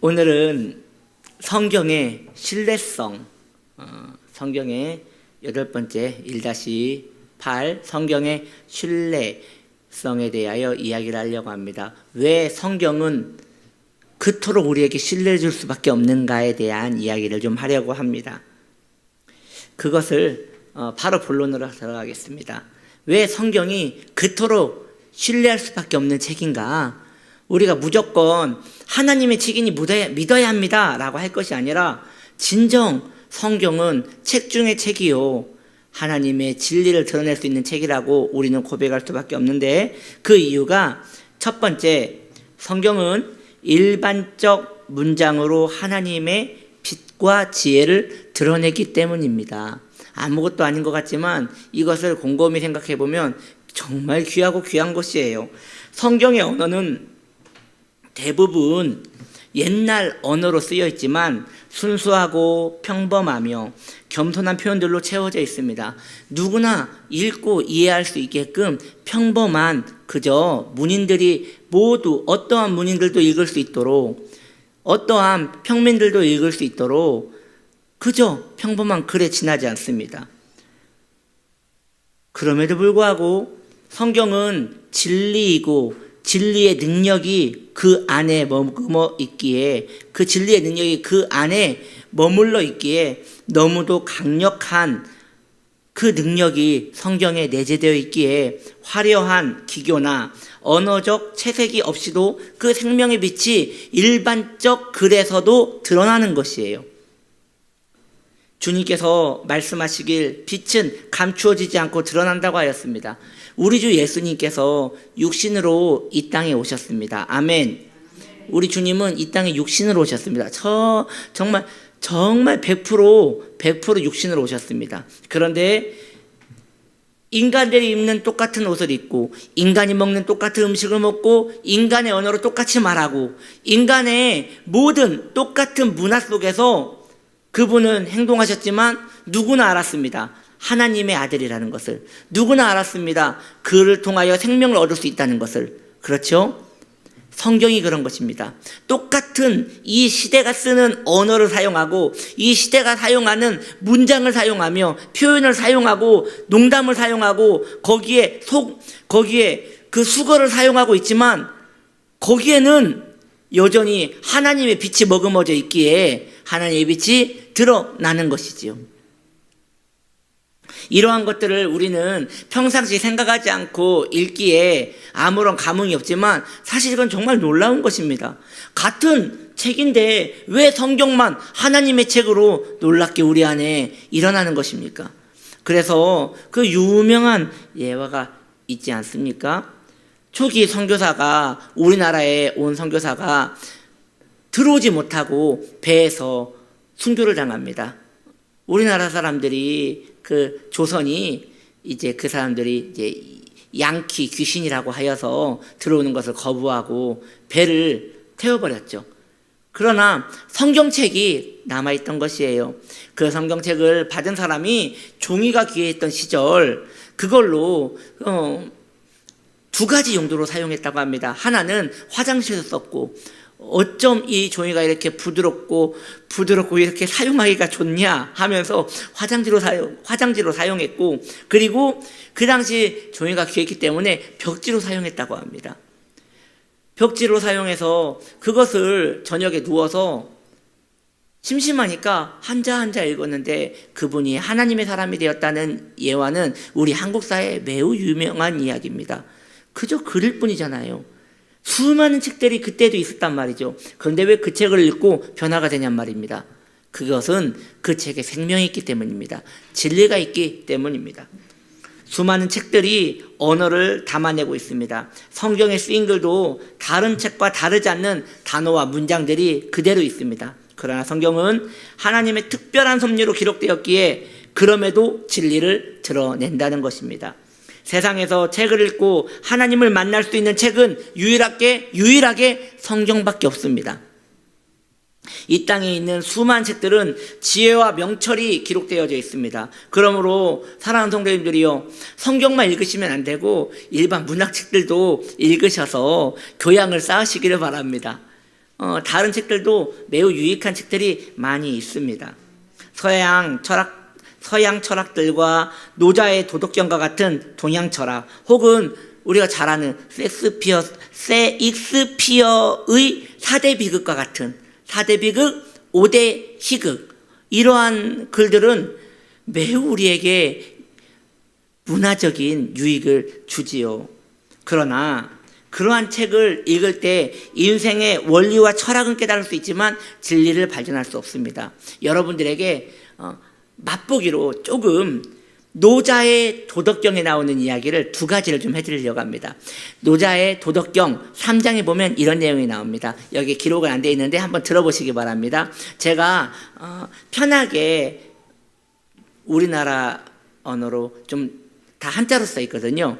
오늘은 성경의 신뢰성, 성경의 8번째 1-8 성경의 신뢰성에 대하여 이야기를 하려고 합니다. 왜 성경은 그토록 우리에게 신뢰해 줄 수밖에 없는가에 대한 이야기를 좀 하려고 합니다. 그것을 바로 본론으로 들어가겠습니다. 왜 성경이 그토록 신뢰할 수밖에 없는 책인가? 우리가 무조건 하나님의 책이니 믿어야 합니다 라고 할 것이 아니라 진정 성경은 책 중의 책이요 하나님의 진리를 드러낼 수 있는 책이라고 우리는 고백할 수밖에 없는데, 그 이유가 첫 번째, 성경은 일반적 문장으로 하나님의 빛과 지혜를 드러내기 때문입니다. 아무것도 아닌 것 같지만 이것을 곰곰이 생각해 보면 정말 귀하고 귀한 것이에요. 성경의 언어는 대부분 옛날 언어로 쓰여 있지만 순수하고 평범하며 겸손한 표현들로 채워져 있습니다. 누구나 읽고 이해할 수 있게끔 평범한, 그저 문인들이 모두, 어떠한 문인들도 읽을 수 있도록, 어떠한 평민들도 읽을 수 있도록 그저 평범한 글에 지나지 않습니다. 그럼에도 불구하고 성경은 진리이고 진리의 능력이 그 안에 머물러 있기에, 그 진리의 능력이 그 안에 머물러 있기에 너무도 강력한 그 능력이 성경에 내재되어 있기에 화려한 기교나 언어적 채색이 없이도 그 생명의 빛이 일반적 글에서도 드러나는 것이에요. 주님께서 말씀하시길 빛은 감추어지지 않고 드러난다고 하였습니다. 우리 주 예수님께서 육신으로 이 땅에 오셨습니다. 아멘. 우리 주님은 이 땅에 육신으로 오셨습니다. 정말 100% 육신으로 오셨습니다. 그런데 인간들이 입는 똑같은 옷을 입고, 인간이 먹는 똑같은 음식을 먹고, 인간의 언어로 똑같이 말하고, 인간의 모든 똑같은 문화 속에서 그분은 행동하셨지만 누구나 알았습니다. 하나님의 아들이라는 것을. 누구나 알았습니다. 그를 통하여 생명을 얻을 수 있다는 것을. 그렇죠? 성경이 그런 것입니다. 똑같은 이 시대가 쓰는 언어를 사용하고, 이 시대가 사용하는 문장을 사용하며, 표현을 사용하고, 농담을 사용하고, 거기에 그 수거를 사용하고 있지만, 거기에는 여전히 하나님의 빛이 머금어져 있기에 하나님의 빛이 드러나는 것이지요. 이러한 것들을 우리는 평상시 생각하지 않고 읽기에 아무런 감흥이 없지만 사실 이건 정말 놀라운 것입니다. 같은 책인데 왜 성경만 하나님의 책으로 놀랍게 우리 안에 일어나는 것입니까? 그래서 그 유명한 예화가 있지 않습니까? 초기 선교사가, 우리나라에 온 선교사가 들어오지 못하고 배에서 순교를 당합니다. 우리나라 사람들이, 그 조선이 이제 그 사람들이 이제 양키, 귀신이라고 하여서 들어오는 것을 거부하고 배를 태워버렸죠. 그러나 성경책이 남아있던 것이에요. 그 성경책을 받은 사람이 종이가 귀했던 시절, 그걸로 2가지 용도로 사용했다고 합니다. 하나는 화장실에서 썼고, 어쩜 이 종이가 이렇게 부드럽고 이렇게 사용하기가 좋냐 하면서 화장지로 사용했고, 그리고 그 당시 종이가 귀했기 때문에 벽지로 사용했다고 합니다. 벽지로 사용해서 그것을 저녁에 누워서 심심하니까 한자 읽었는데 그분이 하나님의 사람이 되었다는 예화는 우리 한국 사회에 매우 유명한 이야기입니다. 그저 글일 뿐이잖아요. 수많은 책들이 그때도 있었단 말이죠. 그런데 왜 그 책을 읽고 변화가 되냔 말입니다. 그것은 그 책에 생명이 있기 때문입니다. 진리가 있기 때문입니다. 수많은 책들이 언어를 담아내고 있습니다. 성경에 쓰인 글도 다른 책과 다르지 않는 단어와 문장들이 그대로 있습니다. 그러나 성경은 하나님의 특별한 섭리로 기록되었기에 그럼에도 진리를 드러낸다는 것입니다. 세상에서 책을 읽고 하나님을 만날 수 있는 책은 유일하게 성경밖에 없습니다. 이 땅에 있는 수많은 책들은 지혜와 명철이 기록되어져 있습니다. 그러므로 사랑하는 성도님들이요, 성경만 읽으시면 안 되고 일반 문학책들도 읽으셔서 교양을 쌓으시기를 바랍니다. 다른 책들도 매우 유익한 책들이 많이 있습니다. 서양 철학들과 노자의 도덕경과 같은 동양 철학, 혹은 우리가 잘 아는 셰익스피어의 4대 비극과 같은 4대 비극, 5대 희극, 이러한 글들은 매우 우리에게 문화적인 유익을 주지요. 그러나 그러한 책을 읽을 때 인생의 원리와 철학은 깨달을 수 있지만 진리를 발견할 수 없습니다. 여러분들에게 맛보기로 조금 노자의 도덕경에 나오는 이야기를 두 가지를 좀 해드리려고 합니다. 노자의 도덕경 3장에 보면 이런 내용이 나옵니다. 여기 기록은 안 돼 있는데 한번 들어보시기 바랍니다. 제가 편하게 우리나라 언어로 좀 다 한자로 써 있거든요.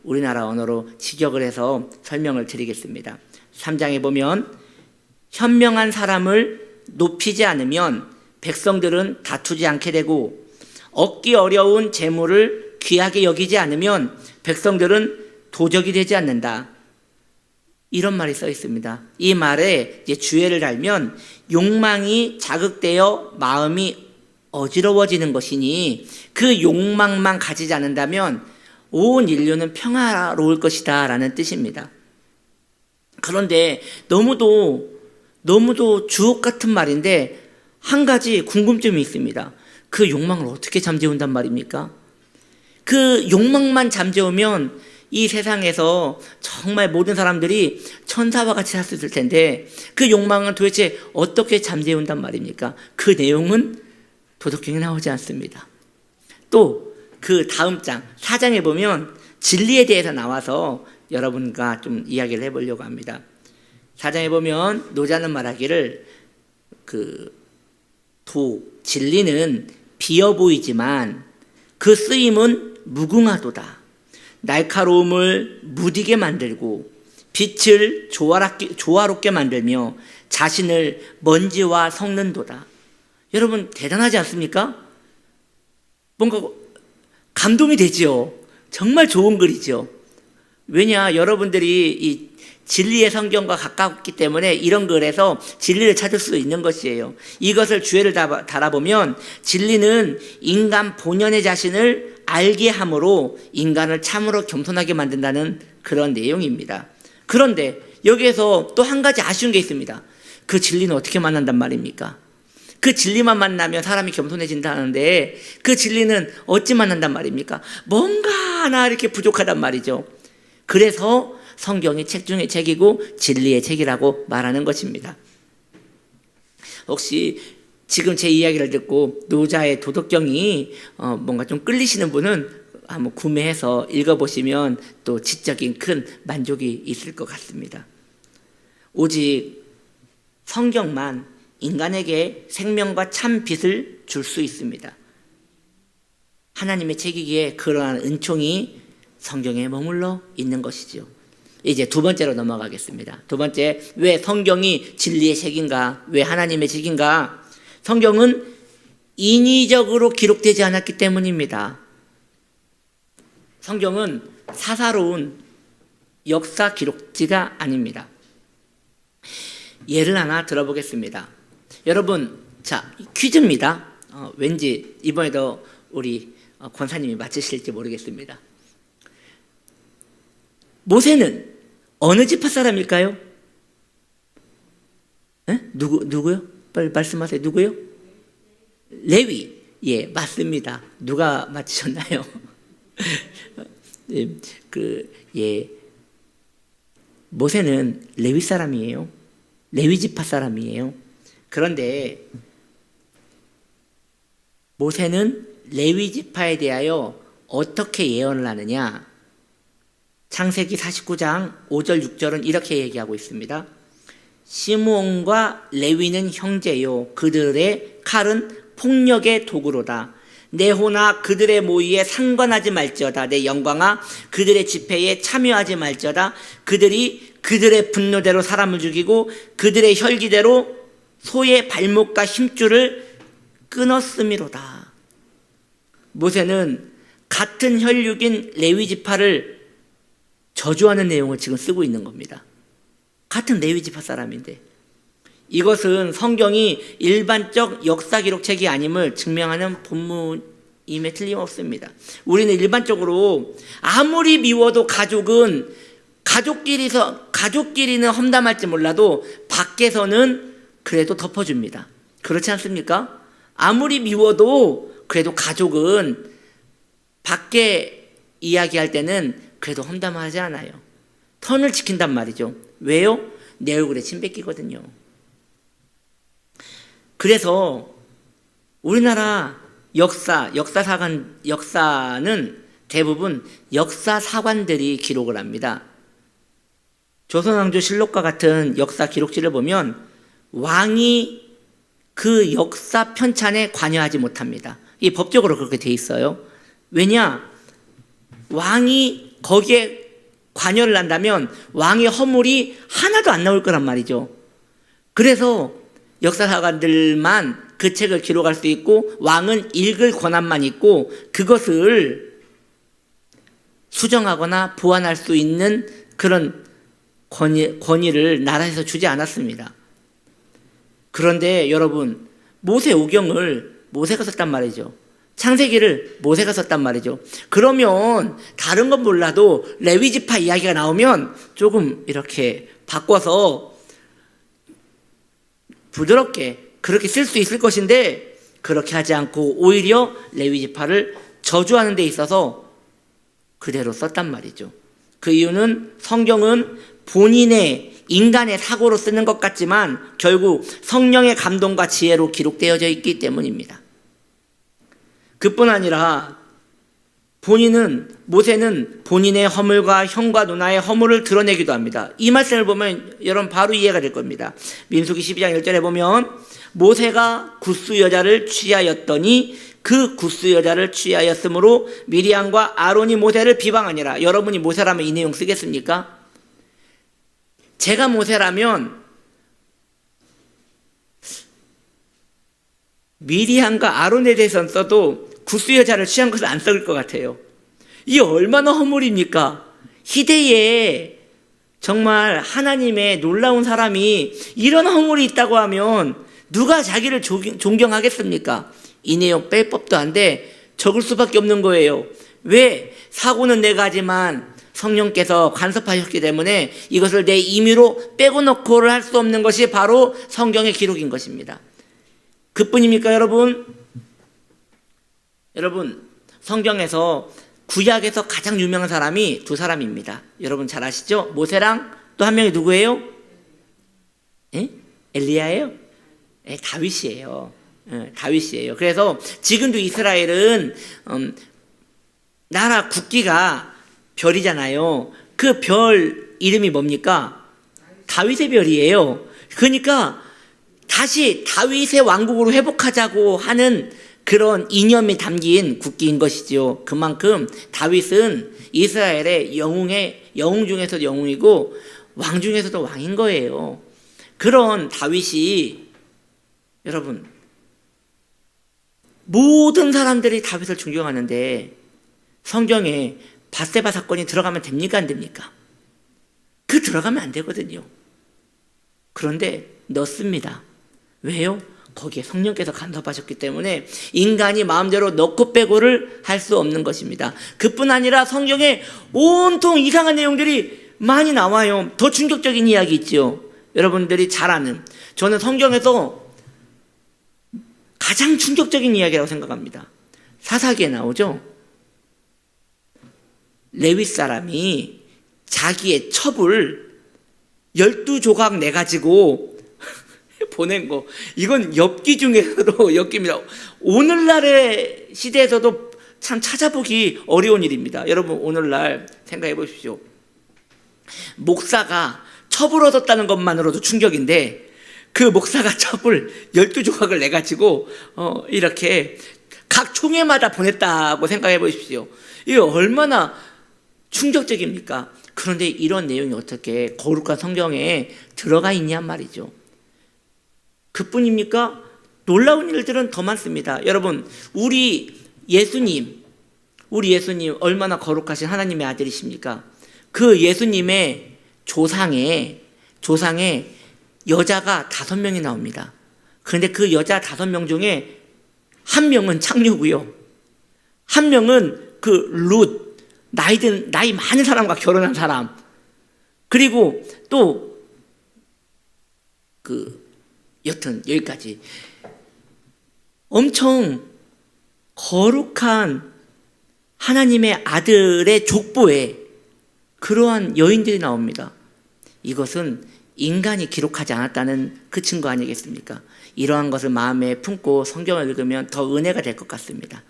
우리나라 언어로 직역을 해서 설명을 드리겠습니다. 3장에 보면 현명한 사람을 높이지 않으면 백성들은 다투지 않게 되고, 얻기 어려운 재물을 귀하게 여기지 않으면 백성들은 도적이 되지 않는다. 이런 말이 써 있습니다. 이 말에 이제 주의를 달면 욕망이 자극되어 마음이 어지러워지는 것이니 그 욕망만 가지지 않는다면 온 인류는 평화로울 것이다 라는 뜻입니다. 그런데 너무도 주옥 같은 말인데 한 가지 궁금점이 있습니다. 그 욕망을 어떻게 잠재운단 말입니까? 그 욕망만 잠재우면 이 세상에서 정말 모든 사람들이 천사와 같이 살 수 있을 텐데 그 욕망은 도대체 어떻게 잠재운단 말입니까? 그 내용은 도덕경에 나오지 않습니다. 또 그 다음 장 4장에 보면 진리에 대해서 나와서 여러분과 좀 이야기를 해보려고 합니다. 4장에 보면 노자는 말하기를 진리는 비어 보이지만 그 쓰임은 무궁하도다. 날카로움을 무디게 만들고 빛을 조화롭게 만들며 자신을 먼지와 섞는도다. 여러분 대단하지 않습니까? 뭔가 감동이 되죠. 정말 좋은 글이죠. 왜냐, 여러분들이 이 진리의 성경과 가깝기 때문에 이런 글에서 진리를 찾을 수 있는 것이에요. 이것을 주의를 달아보면 진리는 인간 본연의 자신을 알게 함으로 인간을 참으로 겸손하게 만든다는 그런 내용입니다. 그런데 여기에서 또 한 가지 아쉬운 게 있습니다. 그 진리는 어떻게 만난단 말입니까? 그 진리만 만나면 사람이 겸손해진다는데 그 진리는 어찌 만난단 말입니까? 뭔가 하나 이렇게 부족하단 말이죠. 그래서 성경이 책 중의 책이고 진리의 책이라고 말하는 것입니다. 혹시 지금 제 이야기를 듣고 노자의 도덕경이 뭔가 좀 끌리시는 분은 한번 구매해서 읽어보시면 또 지적인 큰 만족이 있을 것 같습니다. 오직 성경만 인간에게 생명과 참 빛을 줄 수 있습니다. 하나님의 책이기에 그러한 은총이 성경에 머물러 있는 것이지요. 이제 두 번째로 넘어가겠습니다. 두 번째, 왜 성경이 진리의 책인가? 왜 하나님의 책인가? 성경은 인위적으로 기록되지 않았기 때문입니다. 성경은 사사로운 역사 기록지가 아닙니다. 예를 하나 들어보겠습니다. 여러분, 자, 퀴즈입니다. 왠지 이번에도 우리 권사님이 맞히실지 모르겠습니다. 모세는 어느 지파 사람일까요? 누구요? 빨리 말씀하세요. 누구요? 레위. 예, 맞습니다. 누가 맞히셨나요? 모세는 레위 사람이에요. 레위 지파 사람이에요. 그런데 모세는 레위 지파에 대하여 어떻게 예언을 하느냐? 창세기 49장 5절 6절은 이렇게 얘기하고 있습니다. 시므온과 레위는 형제요, 그들의 칼은 폭력의 도구로다. 내 호나 그들의 모의에 상관하지 말지어다. 내 영광아 그들의 집회에 참여하지 말지어다. 그들이 그들의 분노대로 사람을 죽이고 그들의 혈기대로 소의 발목과 힘줄을 끊었음이로다. 모세는 같은 혈육인 레위 지파를 저주하는 내용을 지금 쓰고 있는 겁니다. 같은 레위 지파 사람인데 이것은 성경이 일반적 역사 기록책이 아님을 증명하는 본문임에 틀림없습니다. 우리는 일반적으로 아무리 미워도 가족끼리는 험담할지 몰라도 밖에서는 그래도 덮어줍니다. 그렇지 않습니까? 아무리 미워도 그래도 가족은 밖에 이야기할 때는 그래도 험담하지 않아요. 선을 지킨단 말이죠. 왜요? 내 얼굴에 침 뱉기거든요. 그래서 우리나라 역사는 대부분 역사사관들이 기록을 합니다. 조선왕조실록과 같은 역사 기록지를 보면 왕이 그 역사 편찬에 관여하지 못합니다. 이 법적으로 그렇게 돼 있어요. 왜냐? 왕이 거기에 관여를 한다면 왕의 허물이 하나도 안 나올 거란 말이죠. 그래서 역사사관들만 그 책을 기록할 수 있고 왕은 읽을 권한만 있고 그것을 수정하거나 보완할 수 있는 그런 권위를 나라에서 주지 않았습니다. 그런데 여러분, 모세오경을 모세가 썼단 말이죠. 창세기를 모세가 썼단 말이죠. 그러면 다른 건 몰라도 레위지파 이야기가 나오면 조금 이렇게 바꿔서 부드럽게 그렇게 쓸 수 있을 것인데 그렇게 하지 않고 오히려 레위지파를 저주하는 데 있어서 그대로 썼단 말이죠. 그 이유는 성경은 본인의 인간의 사고로 쓰는 것 같지만 결국 성령의 감동과 지혜로 기록되어져 있기 때문입니다. 그뿐 아니라 모세는 본인의 허물과 형과 누나의 허물을 드러내기도 합니다. 이 말씀을 보면 여러분 바로 이해가 될 겁니다. 민수기 12장 1절에 보면 모세가 굿수 여자를 취하였더니 그 굿수 여자를 취하였으므로 미리암과 아론이 모세를 비방하니라. 여러분이 모세라면 이 내용 쓰겠습니까? 제가 모세라면 미리암과 아론에 대해서는 써도 굿수 여자를 취한 것을 안 써을 것 같아요. 이게 얼마나 허물입니까? 희대에 정말 하나님의 놀라운 사람이 이런 허물이 있다고 하면 누가 자기를 존경하겠습니까? 이 내용 뺄 법도 안 돼 적을 수밖에 없는 거예요. 왜? 사고는 내가 하지만 성령께서 간섭하셨기 때문에 이것을 내 임의로 빼고 넣고를 할 수 없는 것이 바로 성경의 기록인 것입니다. 그뿐입니까 여러분? 여러분, 성경에서 구약에서 가장 유명한 사람이 두 사람입니다. 여러분 잘 아시죠? 모세랑 또 한 명이 누구예요? 엘리야예요? 다윗이에요. 다윗이에요. 그래서 지금도 이스라엘은 나라 국기가 별이잖아요. 그 별 이름이 뭡니까? 다윗의 별이에요. 그러니까 다시 다윗의 왕국으로 회복하자고 하는 그런 이념이 담긴 국기인 것이죠. 그만큼 다윗은 이스라엘의 영웅 중에서도 영웅이고 왕 중에서도 왕인 거예요. 그런 다윗이 여러분 모든 사람들이 다윗을 존경하는데 성경에 밧세바 사건이 들어가면 됩니까 안 됩니까? 들어가면 안 되거든요. 그런데 넣습니다. 왜요? 거기에 성령께서 간섭하셨기 때문에 인간이 마음대로 넣고 빼고를 할 수 없는 것입니다. 그뿐 아니라 성경에 온통 이상한 내용들이 많이 나와요. 더 충격적인 이야기 있죠. 여러분들이 잘 아는, 저는 성경에서 가장 충격적인 이야기라고 생각합니다. 사사기에 나오죠. 레위 사람이 자기의 첩을 12조각 내가지고 보낸 거, 이건 엽기 중에서도 엽기입니다. 오늘날의 시대에서도 참 찾아보기 어려운 일입니다. 여러분 오늘날 생각해 보십시오. 목사가 첩을 얻었다는 것만으로도 충격인데 그 목사가 첩을 12조각을 내가지고 이렇게 각 총회마다 보냈다고 생각해 보십시오. 이게 얼마나 충격적입니까? 그런데 이런 내용이 어떻게 거룩한 성경에 들어가 있냔 말이죠. 그뿐입니까? 놀라운 일들은 더 많습니다. 여러분, 우리 예수님 얼마나 거룩하신 하나님의 아들이십니까? 그 예수님의 조상에 여자가 5명이 나옵니다. 그런데 그 여자 5명 중에 한 명은 창녀고요. 한 명은 그 룻, 나이 많은 사람과 결혼한 사람. 그리고 또 여튼 여기까지 엄청 거룩한 하나님의 아들의 족보에 그러한 여인들이 나옵니다. 이것은 인간이 기록하지 않았다는 그 증거 아니겠습니까? 이러한 것을 마음에 품고 성경을 읽으면 더 은혜가 될 것 같습니다.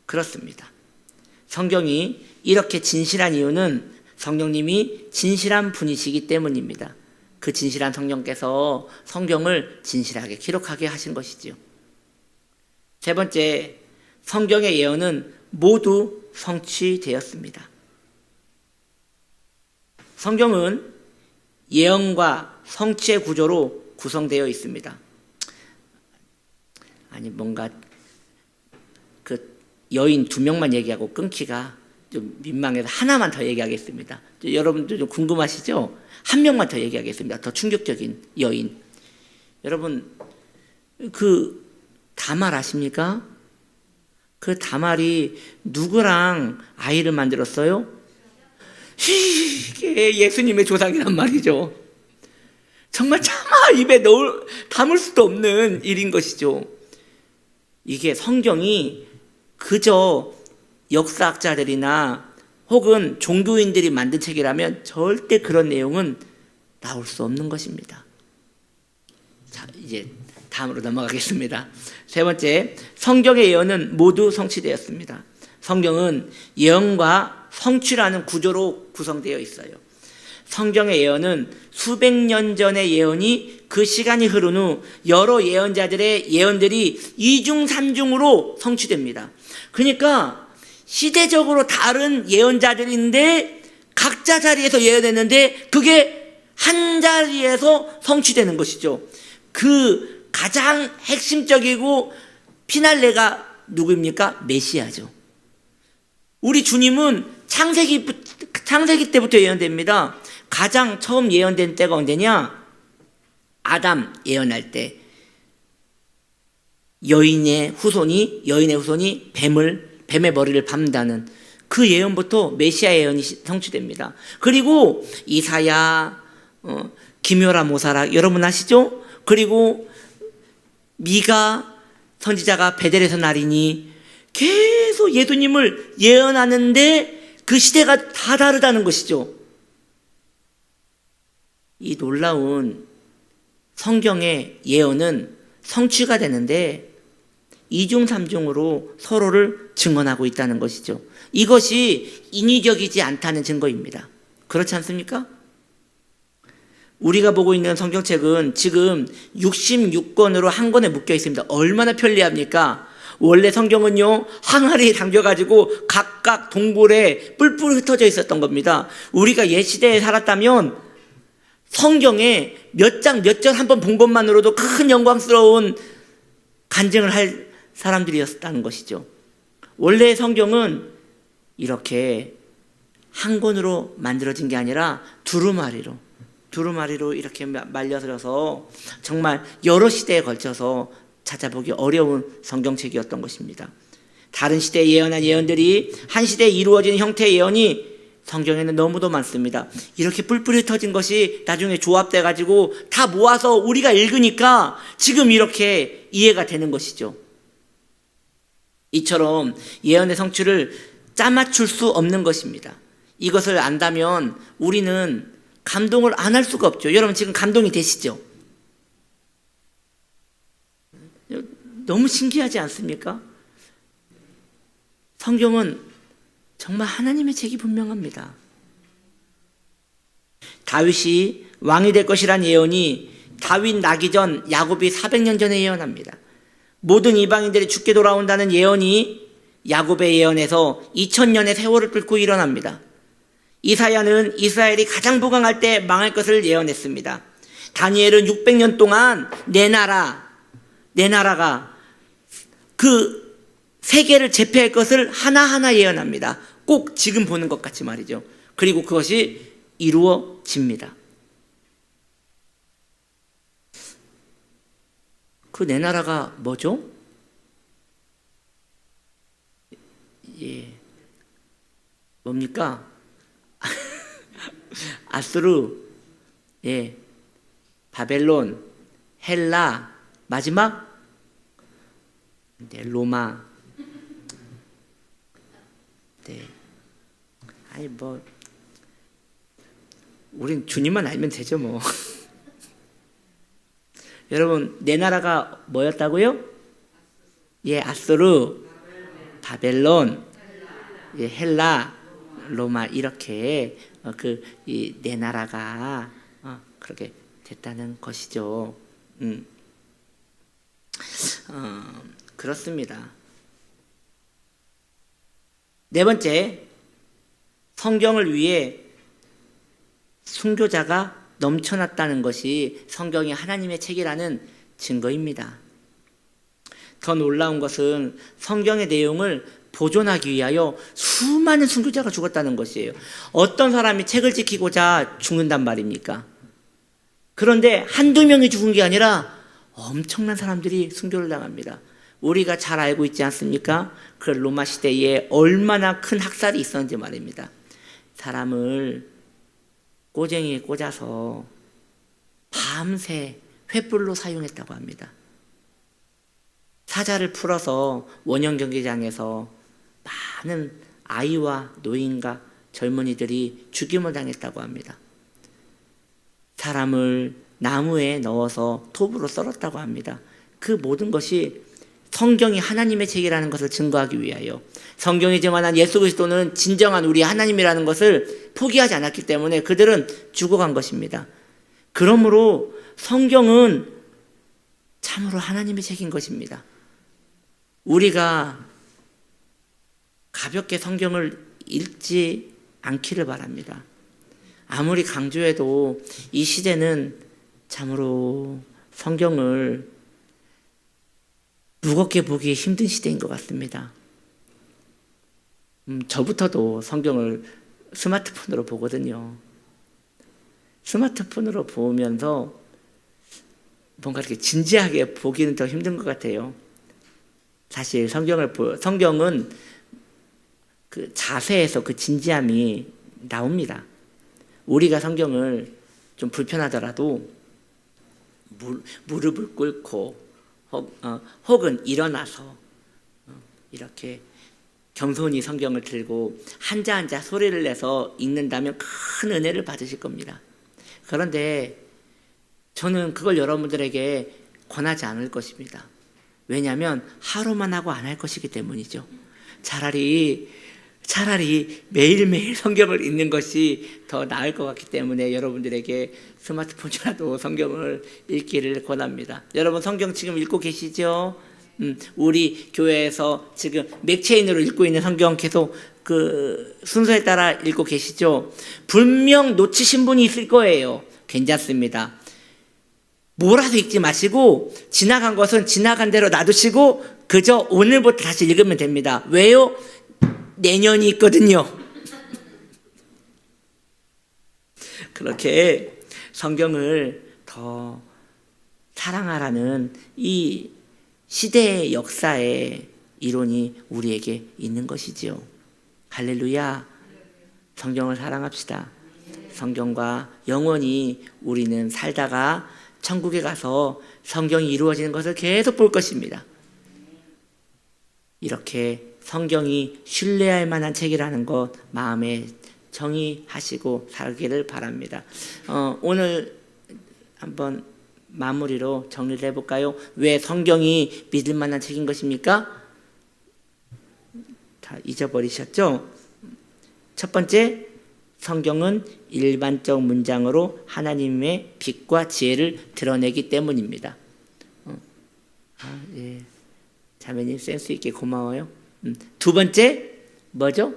그렇습니다. 성경이 이렇게 진실한 이유는 성령님이 진실한 분이시기 때문입니다. 그 진실한 성령께서 성경을 진실하게 기록하게 하신 것이지요. 세 번째, 성경의 예언은 모두 성취되었습니다. 성경은 예언과 성취의 구조로 구성되어 있습니다. 아니 뭔가 그 여인 2명만 얘기하고 끊기가 좀 민망해서 하나만 더 얘기하겠습니다. 여러분들 좀 궁금하시죠? 한 명만 더 얘기하겠습니다. 더 충격적인 여인. 여러분 그 다말 아십니까? 그 다말이 누구랑 아이를 만들었어요? 이게 예수님의 조상이란 말이죠. 정말 차마 입에 담을 수도 없는 일인 것이죠. 이게 성경이 그저 역사학자들이나 혹은 종교인들이 만든 책이라면 절대 그런 내용은 나올 수 없는 것입니다. 자, 이제 다음으로 넘어가겠습니다. 세 번째, 성경의 예언은 모두 성취되었습니다. 성경은 예언과 성취라는 구조로 구성되어 있어요. 성경의 예언은 수백 년 전의 예언이 그 시간이 흐른 후 여러 예언자들의 예언들이 이중삼중으로 성취됩니다. 그러니까 시대적으로 다른 예언자들인데 각자 자리에서 예언했는데 그게 한 자리에서 성취되는 것이죠. 그 가장 핵심적이고 피날레가 누구입니까? 메시아죠. 우리 주님은 창세기 때부터 예언됩니다. 가장 처음 예언된 때가 언제냐? 아담 예언할 때 여인의 후손이 뱀의 머리를 밟는다는 그 예언부터 메시아 예언이 성취됩니다. 그리고 이사야, 기묘라 모사라 여러분 아시죠? 그리고 미가 선지자가 베델에서 나리니 계속 예수님을 예언하는데 그 시대가 다 다르다는 것이죠. 이 놀라운 성경의 예언은 성취가 되는데 이중삼중으로 서로를 증언하고 있다는 것이죠. 이것이 인위적이지 않다는 증거입니다. 그렇지 않습니까? 우리가 보고 있는 성경책은 지금 66권으로 한 권에 묶여 있습니다. 얼마나 편리합니까? 원래 성경은요, 항아리에 담겨가지고 각각 동굴에 뿔뿔 흩어져 있었던 겁니다. 우리가 옛시대에 살았다면 성경에 몇 장, 몇 절 한 번 본 것만으로도 큰 영광스러운 간증을 할 사람들이었다는 것이죠. 원래 성경은 이렇게 한 권으로 만들어진 게 아니라 두루마리로 이렇게 말려들어서 정말 여러 시대에 걸쳐서 찾아보기 어려운 성경책이었던 것입니다. 다른 시대에 예언한 예언들이 한 시대에 이루어진 형태의 예언이 성경에는 너무도 많습니다. 이렇게 뿔뿔이 터진 것이 나중에 조합돼 가지고 다 모아서 우리가 읽으니까 지금 이렇게 이해가 되는 것이죠. 이처럼 예언의 성취를 짜맞출 수 없는 것입니다. 이것을 안다면 우리는 감동을 안 할 수가 없죠. 여러분 지금 감동이 되시죠? 너무 신기하지 않습니까? 성경은 정말 하나님의 책이 분명합니다. 다윗이 왕이 될 것이란 예언이 다윗 나기 전 야곱이 400년 전에 예언합니다. 모든 이방인들이 죽게 돌아온다는 예언이 야곱의 예언에서 2000년의 세월을 뚫고 일어납니다. 이사야는 이스라엘이 가장 부강할 때 망할 것을 예언했습니다. 다니엘은 600년 동안 내 나라가 그 세계를 제패할 것을 하나하나 예언합니다. 꼭 지금 보는 것 같이 말이죠. 그리고 그것이 이루어집니다. 그 내 나라가 뭐죠? 예, 뭡니까? 아수르, 예, 바벨론, 헬라, 마지막 로마. 네. 아니 뭐 우린 주님만 알면 되죠 뭐. 여러분 내 나라가 뭐였다고요? 예, 아수르, 바벨론, 예, 헬라, 로마 이렇게 이 내 나라가 그렇게 됐다는 것이죠. 그렇습니다. 네 번째, 성경을 위해 순교자가 넘쳐났다는 것이 성경이 하나님의 책이라는 증거입니다. 더 놀라운 것은 성경의 내용을 보존하기 위하여 수많은 순교자가 죽었다는 것이에요. 어떤 사람이 책을 지키고자 죽는단 말입니까? 그런데 한두 명이 죽은 게 아니라 엄청난 사람들이 순교를 당합니다. 우리가 잘 알고 있지 않습니까? 그 로마 시대에 얼마나 큰 학살이 있었는지 말입니다. 사람을 꼬쟁이에 꽂아서 밤새 횃불로 사용했다고 합니다. 사자를 풀어서 원형 경기장에서 많은 아이와 노인과 젊은이들이 죽임을 당했다고 합니다. 사람을 나무에 넣어서 톱으로 썰었다고 합니다. 그 모든 것이 성경이 하나님의 책이라는 것을 증거하기 위하여, 성경이 증언한 예수 그리스도는 진정한 우리 하나님이라는 것을 포기하지 않았기 때문에 그들은 죽어간 것입니다. 그러므로 성경은 참으로 하나님의 책인 것입니다. 우리가 가볍게 성경을 읽지 않기를 바랍니다. 아무리 강조해도 이 시대는 참으로 성경을 무겁게 보기 힘든 시대인 것 같습니다. 저부터도 성경을 스마트폰으로 보거든요. 스마트폰으로 보면서 뭔가 이렇게 진지하게 보기는 더 힘든 것 같아요. 사실 성경은 그 자세에서 그 진지함이 나옵니다. 우리가 성경을 좀 불편하더라도 무릎을 꿇고 혹은 일어나서 이렇게 겸손히 성경을 들고 한자 한자 소리를 내서 읽는다면 큰 은혜를 받으실 겁니다. 그런데 저는 그걸 여러분들에게 권하지 않을 것입니다. 왜냐하면 하루만 하고 안 할 것이기 때문이죠. 차라리 매일매일 성경을 읽는 것이 더 나을 것 같기 때문에 여러분들에게 스마트폰이라도 성경을 읽기를 권합니다. 여러분 성경 지금 읽고 계시죠? 우리 교회에서 지금 맥체인으로 읽고 있는 성경 계속 그 순서에 따라 읽고 계시죠? 분명 놓치신 분이 있을 거예요. 괜찮습니다. 몰아서 읽지 마시고 지나간 것은 지나간 대로 놔두시고 그저 오늘부터 다시 읽으면 됩니다. 왜요? 내년이 있거든요. 그렇게 성경을 더 사랑하라는 이 시대의 역사의 이론이 우리에게 있는 것이지요. 할렐루야. 성경을 사랑합시다. 성경과 영원히 우리는 살다가 천국에 가서 성경이 이루어지는 것을 계속 볼 것입니다. 이렇게 성경이 신뢰할 만한 책이라는 것 마음에 정의하시고 살기를 바랍니다. 오늘 한번 마무리로 정리를 해볼까요? 왜 성경이 믿을 만한 책인 것입니까? 다 잊어버리셨죠? 첫 번째, 성경은 일반적 문장으로 하나님의 빛과 지혜를 드러내기 때문입니다. 예. 자매님 센스 있게 고마워요. 두 번째, 뭐죠?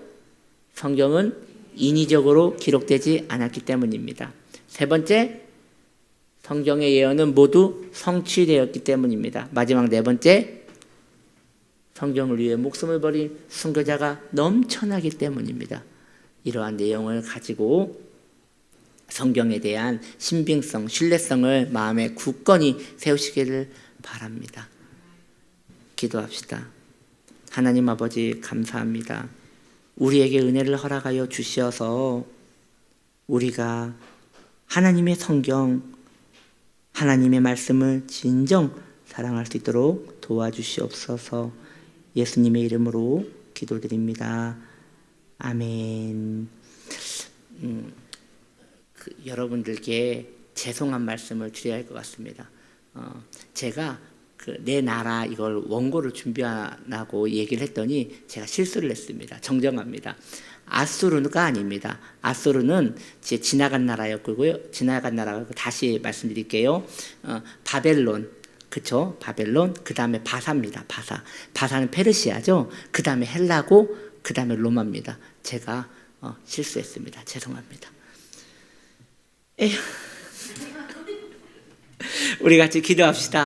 성경은 인위적으로 기록되지 않았기 때문입니다. 세 번째, 성경의 예언은 모두 성취되었기 때문입니다. 마지막 네 번째, 성경을 위해 목숨을 버린 순교자가 넘쳐나기 때문입니다. 이러한 내용을 가지고 성경에 대한 신빙성, 신뢰성을 마음에 굳건히 세우시기를 바랍니다. 기도합시다. 하나님 아버지 감사합니다. 우리에게 은혜를 허락하여 주시어서 우리가 하나님의 성경, 하나님의 말씀을 진정 사랑할 수 있도록 도와주시옵소서. 예수님의 이름으로 기도드립니다. 아멘. 여러분들께 죄송한 말씀을 드려야 할 것 같습니다. 제가 내 나라 이걸 원고를 준비하라고 얘기를 했더니 제가 실수를 했습니다. 정정합니다. 아수르가 아닙니다. 아수르는 지나간 나라였고요. 지나간 나라고 다시 말씀드릴게요. 바벨론, 그쵸? 바벨론. 그 다음에 바사입니다. 바사는 페르시아죠. 그 다음에 헬라고, 그 다음에 로마입니다. 제가 실수했습니다. 죄송합니다. 에휴. 우리 같이 기도합시다.